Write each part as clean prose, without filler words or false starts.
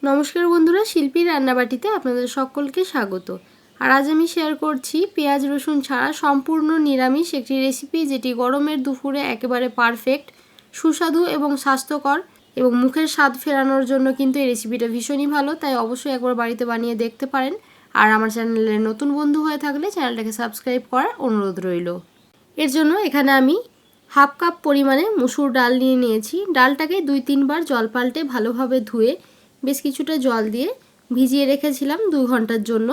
নমস্কার বন্ধুরা, শিল্পীর রান্নাবাটিতে আপনাদের সকলকে স্বাগত। আর আজ আমি শেয়ার করছি পেঁয়াজ রসুন ছাড়া সম্পূর্ণ নিরামিষ একটি রেসিপি, যেটি গরমের দুপুরে একেবারে পারফেক্ট, সুস্বাদু এবং স্বাস্থ্যকর এবং মুখের স্বাদ ফেরানোর জন্য কিন্তু এই রেসিপিটা ভীষণই ভালো। তাই অবশ্যই একবার বাড়িতে বানিয়ে দেখতে পারেন। আর আমার চ্যানেলের নতুন বন্ধু হয়ে থাকলে চ্যানেলটাকে সাবস্ক্রাইব করার অনুরোধ রইল। এর জন্য এখানে আমি হাফ কাপ পরিমাণে মসুর ডাল নিয়ে নিয়েছি। ডালটাকে 2-3 বার জল পাল্টে ভালোভাবে ধুয়ে বেশ কিছুটা জল দিয়ে ভিজিয়ে রেখেছিলাম 2 ঘন্টার জন্য।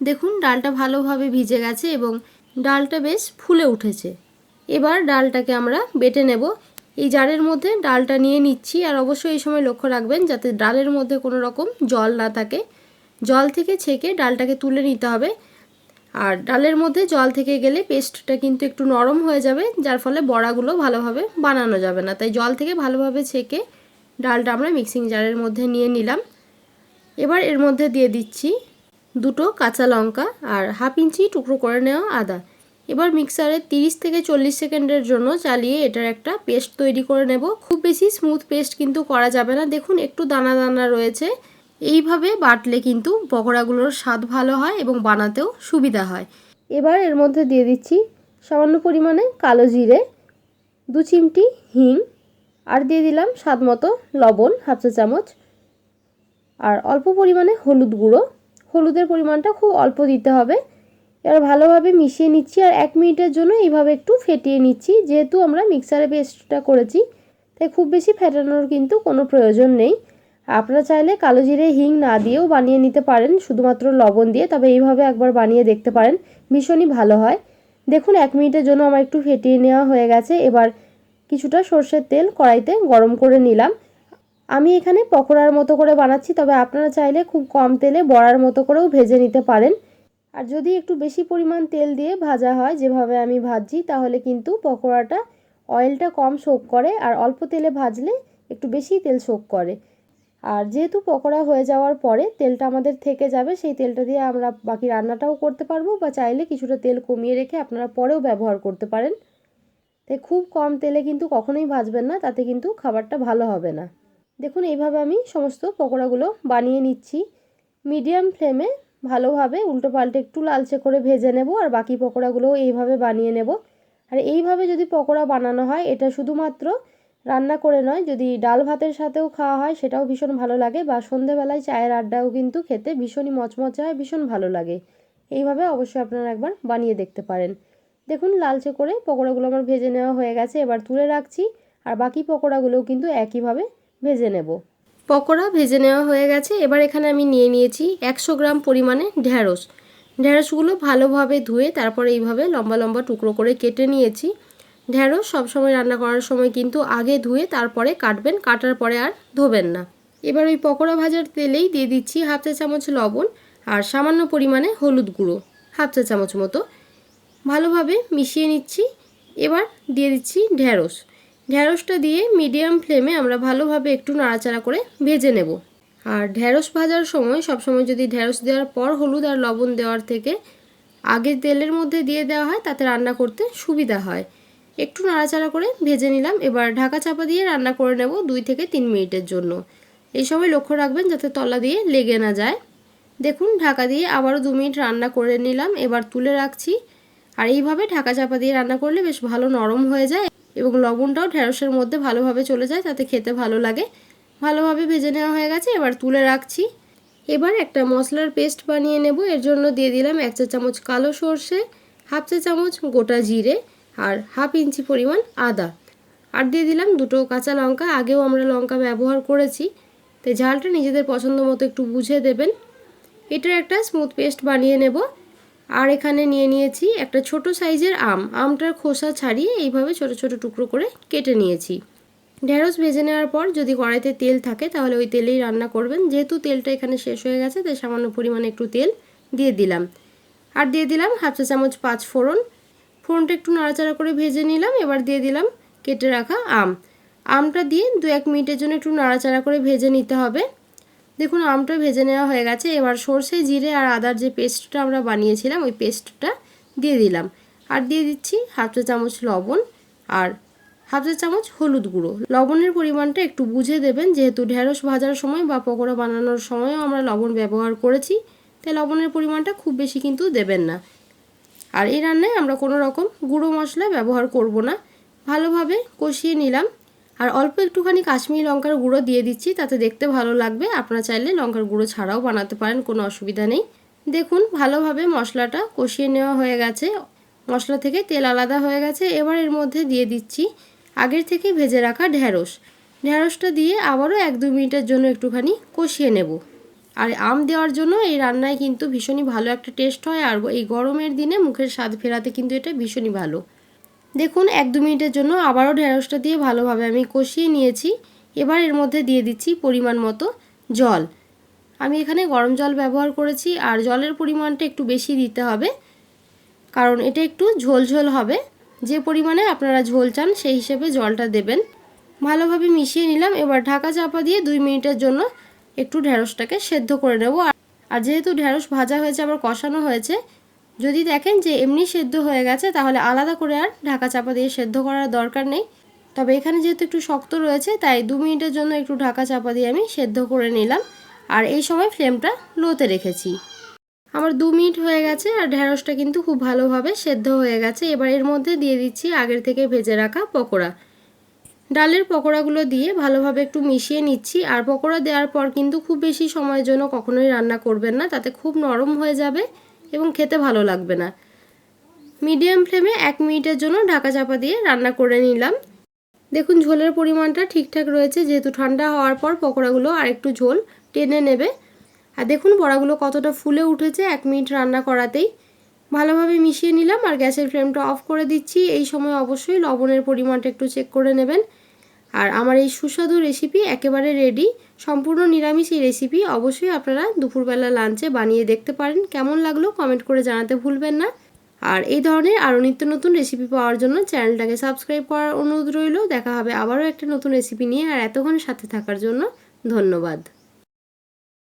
দেখুন ডালটা ভালোভাবে ভিজে গেছে এবং ডালটা বেশ ফুলে উঠেছে। এবার ডালটাকে আমরা বেটে নেব। এই জারের মধ্যে ডালটা নিয়ে নিচ্ছি। আর অবশ্যই এই সময় লক্ষ্য রাখবেন যাতে ডালের মধ্যে কোনো রকম জল না থাকে। জল থেকে ছেঁকে ডালটাকে তুলে নিতে হবে। আর ডালের মধ্যে জল থেকে গেলে পেস্টটা কিন্তু একটু নরম হয়ে যাবে, যার ফলে বড়াগুলো ভালোভাবে বানানো যাবে না। তাই জল থেকে ভালোভাবে ছেঁকে ডালটা আমরা মিক্সিং জারের মধ্যে নিয়ে নিলাম। এবার এর মধ্যে দিয়ে দিচ্ছি 2 কাঁচা লঙ্কা আর হাফ ইঞ্চি টুকরো করে নেওয়া আদা। এবার মিক্সারে 30 থেকে 40 সেকেন্ডের জন্য চালিয়ে এটার একটা পেস্ট তৈরি করে নেব। খুব বেশি স্মুথ পেস্ট কিন্তু করা যাবে না। দেখুন একটু দানা দানা রয়েছে। এইভাবে বাটলে কিন্তু পকোড়াগুলোর স্বাদ ভালো হয় এবং বানাতেও সুবিধা হয়। এবার এর মধ্যে দিয়ে দিচ্ছি সামান্য পরিমাণে কালো জিরে, 2 চিমটি হিং, আর দিয়ে দিলাম স্বাদ মতো লবণ হাফ চা চামচ, আর অল্প পরিমাণে হলুদ গুঁড়ো। হলুদের পরিমাণটা খুব অল্প দিতে হবে। এবার ভালোভাবে মিশিয়ে নিচ্ছি আর 1 মিনিটের জন্য এইভাবে একটু ফেটিয়ে নিচ্ছি। যেহেতু আমরা মিক্সারে পেস্টটা করেছি তাই খুব বেশি ফেটানোর কিন্তু কোনো প্রয়োজন নেই। আপনারা চাইলে কালো জিরে হিং না দিয়েও বানিয়ে নিতে পারেন, শুধুমাত্র লবণ দিয়ে। তবে এইভাবে একবার বানিয়ে দেখতে পারেন, ভীষণই ভালো হয়। দেখুন 1 মিনিটের জন্য আমার একটু ফেটিয়ে নেওয়া হয়ে গেছে। এবার কিছুটা সরষের তেল কড়াইতে গরম করে নিলাম। আমি এখানে পকোড়ার মতো করে বানাচ্ছি, তবে আপনারা চাইলে খুব কম তেলে বড়ার মতো করেও ভেজে নিতে পারেন। আর যদি একটু বেশি পরিমাণ তেল দিয়ে ভাজা হয়, যেভাবে আমি ভাজছি, তাহলে কিন্তু পকোড়াটা অয়েলটা কম শোক করে, আর অল্প তেলে ভাজলে একটু বেশি তেল শোক করে। আর যেহেতু পকোড়া হয়ে যাওয়ার পরে তেলটা আমাদের থেকে যাবে, সেই তেলটা দিয়ে আমরা বাকি রান্নাটাও করতে পারবো, বা চাইলে কিছুটা তেল কমিয়ে রেখে আপনারা পরেও ব্যবহার করতে পারেন। তাই খুব কম তেলে কিন্তু কখনোই ভাজবেন না, তাতে কিন্তু খাবারটা ভালো হবে না। দেখুন এইভাবে আমি সমস্ত পকোড়াগুলো বানিয়ে নিচ্ছি। মিডিয়াম ফ্লেমে ভালোভাবে উল্টো পাল্টে একটু লালচে করে ভেজে নেব, আর বাকি পকোড়াগুলোও এইভাবে বানিয়ে নেব। আর এইভাবে যদি পকোড়া বানানো হয়, এটা শুধুমাত্র রান্না করে নয়, যদি ডাল ভাতের সাথেও খাওয়া হয় সেটাও ভীষণ ভালো লাগে, বা সন্ধেবেলায় চায়ের আড্ডাও কিন্তু খেতে ভীষণই মচমচে হয়, ভীষণ ভালো লাগে। এইভাবে অবশ্যই আপনারা একবার বানিয়ে দেখতে পারেন। দেখুন লালচে করে পকোড়াগুলো আমার ভেজে নেওয়া হয়ে গেছে। এবার তুলে রাখছি। আর বাকি পকোড়াগুলোও কিন্তু একইভাবে ভেজে নেব। পকোড়া ভেজে নেওয়া হয়ে গেছে। এবার এখানে আমি নিয়ে নিয়েছি 100 গ্রাম পরিমাণে ঢ্যাঁড়স। ঢ্যাঁড়সগুলো ভালোভাবে ধুয়ে তারপরে এইভাবে লম্বা লম্বা টুকরো করে কেটে নিয়েছি। ঢ্যাঁড়স সবসময় রান্না করার সময় কিন্তু আগে ধুয়ে তারপরে কাটবেন, কাটার পরে আর ধোবেন না। এবার ওই পকোড়া ভাজার তেলেই দিয়ে দিচ্ছি হাফ চা চামচ লবণ আর সামান্য পরিমাণে হলুদ গুঁড়ো হাফ চা চামচ মতো। ভালোভাবে মিশিয়ে নিচ্ছি। এবার দিয়ে দিচ্ছি ঢ্যাঁড়স। ঢ্যাঁড়সটা দিয়ে মিডিয়াম ফ্লেমে আমরা ভালোভাবে একটু নাড়াচাড়া করে ভেজে নেব। আর ঢ্যাঁড়স ভাজার সময় সবসময় যদি ঢ্যাঁড়স দেওয়ার পর হলুদ আর লবণ দেওয়ার থেকে আগে তেলের মধ্যে দিয়ে দেওয়া হয়, তাতে রান্না করতে সুবিধা হয়। একটু নাড়াচাড়া করে ভেজে নিলাম। এবার ঢাকা চাপা দিয়ে রান্না করে নেব 2 থেকে 3 মিনিটের জন্য। এই সময় লক্ষ্য রাখবেন যাতে তলা দিয়ে লেগে না যায়। দেখুন ঢাকা দিয়ে আবারও 2 মিনিট রান্না করে নিলাম। এবার তুলে রাখছি। আর এইভাবে ঢাকা চাপা দিয়ে রান্না করলে বেশ ভালো নরম হয়ে যায় এবং লবণটাও ঢ্যাঁড়সের মধ্যে ভালোভাবে চলে যায়, তাতে খেতে ভালো লাগে। ভালোভাবে ভেজে নেওয়া হয়ে গেছে। এবার তুলে রাখছি। এবার একটা মশলার পেস্ট বানিয়ে নেব। এর জন্য দিয়ে দিলাম 1 চা চামচ কালো সর্ষে, হাফ চা চামচ গোটা জিরে, আর হাফ ইঞ্চি পরিমাণ আদা, আর দিয়ে দিলাম 2 কাঁচা লঙ্কা। আগেও আমরা লঙ্কা ব্যবহার করেছি, তাই ঝালটা নিজেদের পছন্দ মতো একটু বুঝে দেবেন। এটার একটা স্মুথ পেস্ট বানিয়ে নেব। আর এখানে নিয়ে নিয়েছি একটা ছোট সাইজের আম। আমটার খোসা ছাড়িয়ে এইভাবে ছোট ছোট টুকরো করে কেটে নিয়েছি। ঢ্যাঁড়স ভেজে নেওয়ার পর যদি কড়াইতে তেল থাকে তাহলে ওই তেলেই রান্না করবেন। যেহেতু তেলটা এখানে শেষ হয়ে গেছে, তাই সামান্য পরিমাণে একটু তেল দিয়ে দিলাম। আর দিয়ে দিলাম হাফ চা চামচ 5 ফোড়ন। ফোড়নটা একটু নাড়াচাড়া করে ভেজে নিলাম। এবার দিয়ে দিলাম কেটে রাখা আম। আমটা দিয়ে 2-1 মিনিটের জন্য একটু নাড়াচাড়া করে ভেজে নিতে হবে। দেখুন আমটা ভেজে নেওয়া হয়ে গেছে। এবার সর্ষে জিরে আর আদার যে পেস্টটা আমরা বানিয়েছিলাম, ওই পেস্টটা দিয়ে দিলাম। আর দিয়ে দিচ্ছি হাফ চা চামচ লবণ আর হাফ চা চামচ হলুদ গুঁড়ো। লবণের পরিমাণটা একটু বুঝে দেবেন, যেহেতু ঢেঁড়স ভাজার সময় বা পকোড়া বানানোর সময়ও আমরা লবণ ব্যবহার করেছি, তাই লবণের পরিমাণটা খুব বেশি কিন্তু দেবেন না। আর এই রান্নায় আমরা কোনো রকম গুঁড়ো মশলা ব্যবহার করব না। ভালোভাবে কষিয়ে নিলাম। আর অল্প একটুখানি কাশ্মীরি লঙ্কার গুঁড়ো দিয়ে দিচ্ছি, তাতে দেখতে ভালো লাগবে। আপনারা চাইলে লঙ্কার গুঁড়ো ছাড়াও বানাতে পারেন, কোনো অসুবিধা নেই। দেখুন ভালোভাবে মশলাটা কষিয়ে নেওয়া হয়ে গেছে, মশলা থেকে তেল আলাদা হয়ে গেছে। এবার এর মধ্যে দিয়ে দিচ্ছি আগের থেকে ভেজে রাখা ঢেঁড়সটা দিয়ে আবারও 1-2 মিনিটের জন্য একটুখানি কষিয়ে নেব। আর আম দেওয়ার জন্য এই রান্নায় কিন্তু ভীষণই ভালো একটা টেস্ট হয়, আর এই গরমের দিনে মুখের স্বাদ ফেরাতে কিন্তু এটা ভীষণই ভালো। দেখুন 1-2 মিনিটের জন্য আবারও ঢেঁড়সটা দিয়ে ভালোভাবে আমি কষিয়ে নিয়েছি। এবার এর মধ্যে দিয়ে দিচ্ছি পরিমাণ মতো জল। আমি এখানে গরম জল ব্যবহার করেছি, আর জলের পরিমাণটা একটু বেশি দিতে হবে, কারণ এটা একটু ঝোল হবে। যে পরিমাণে আপনারা ঝোল চান সেই হিসেবে জলটা দেবেন। ভালোভাবে মিশিয়ে নিলাম। এবার ঢাকা চাপা দিয়ে 2 মিনিটের জন্য একটু ঢেঁড়সটাকে সেদ্ধ করে নেব। আর যেহেতু ঢেঁড়স ভাজা হয়েছে আবার কষানো হয়েছে, যদি দেখেন যে এমনি সেদ্ধ হয়ে গেছে তাহলে আলাদা করে আর ঢাকা চাপা দিয়ে সেদ্ধ করার দরকার নেই। তবে এখানে যেহেতু একটু শক্ত রয়েছে, তাই 2 মিনিটের জন্য একটু ঢাকা চাপা দিয়ে আমি সেদ্ধ করে নিলাম। আর এই সময় ফ্লেমটা লোতে রেখেছি। আমার 2 মিনিট হয়ে গেছে আর ঢেঁড়সটা কিন্তু খুব ভালোভাবে সেদ্ধ হয়ে গেছে। এবার এর মধ্যে দিয়ে দিচ্ছি আগের থেকে ভেজে রাখা পকোড়া। ডালের পকোড়াগুলো দিয়ে ভালোভাবে একটু মিশিয়ে নিচ্ছি। আর পকোড়া দেওয়ার পর কিন্তু খুব বেশি সময়ের জন্য কখনোই রান্না করবেন না, তাতে খুব নরম হয়ে যাবে এবং খেতে ভালো লাগবে না। মিডিয়াম ফ্লেমে 1 মিনিটের জন্য ঢাকা চাপা দিয়ে রান্না করে নিলাম। দেখুন ঝোলের পরিমাণটা ঠিকঠাক রয়েছে, যেহেতু ঠান্ডা হওয়ার পর পকোড়াগুলো আর একটু ঝোল টেনে নেবে। আর দেখুন বড়াগুলো কতটা ফুলে উঠেছে 1 মিনিট রান্না করাতেই। ভালোভাবে মিশিয়ে নিলাম আর গ্যাসের ফ্লেমটা অফ করে দিচ্ছি। এই সময় অবশ্যই লবণের পরিমাণটা একটু চেক করে নেবেন। আর আমার এই সুস্বাদু রেসিপি একেবারে রেডি। সম্পূর্ণ নিরামিষ এই রেসিপি অবশ্যই আপনারা দুপুরবেলা লাঞ্চে বানিয়ে দেখতে পারেন। কেমন লাগলো কমেন্ট করে জানাতে ভুলবেন না। আর এই ধরনের আরও নিত্য নতুন রেসিপি পাওয়ার জন্য চ্যানেলটাকে সাবস্ক্রাইব করার অনুরোধ রইল। দেখা হবে আবারও একটা নতুন রেসিপি নিয়ে। আর এতক্ষণ সাথে থাকার জন্য ধন্যবাদ।